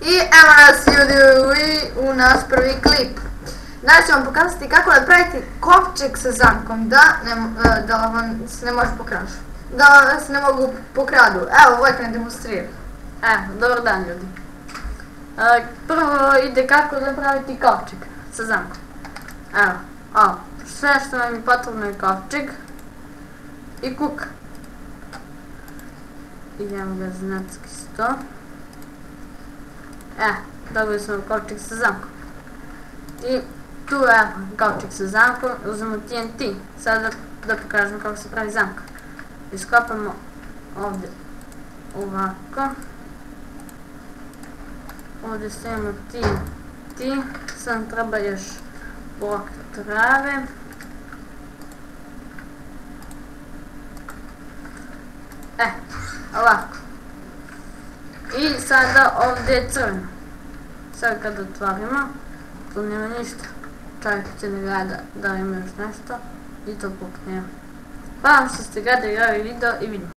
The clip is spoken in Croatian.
I evo nas ljudi u naš prvi klip. Danas ću vam pokazati kako napraviti kovčeg sa zamkom da vam se ne može pokradu. Da se ne mogu pokradu. Evo, Vojka ne demonstrira. Dobar dan ljudi. Prvo ide kako napraviti kovčeg sa zamkom. Evo, sve što nam je potrebno je kovčeg i kuka. Idemo ga znatski 100. Dobili smo kovčeg sa zamkom. I tu je kovčeg sa zamkom, uzmemo TNT. Sada da pokažemo kako se pravi zamka. Iskopamo ovdje ovako. Ovdje stavimo TNT. Sad treba još blok trave. Ovako. I sada ovdje je crveno. Sad kad otvorimo, tu nema ništa. Čovjek će ne gleda da ima još nešto i to pukne. Hvala vam što ste gledali ovaj video i vidimo.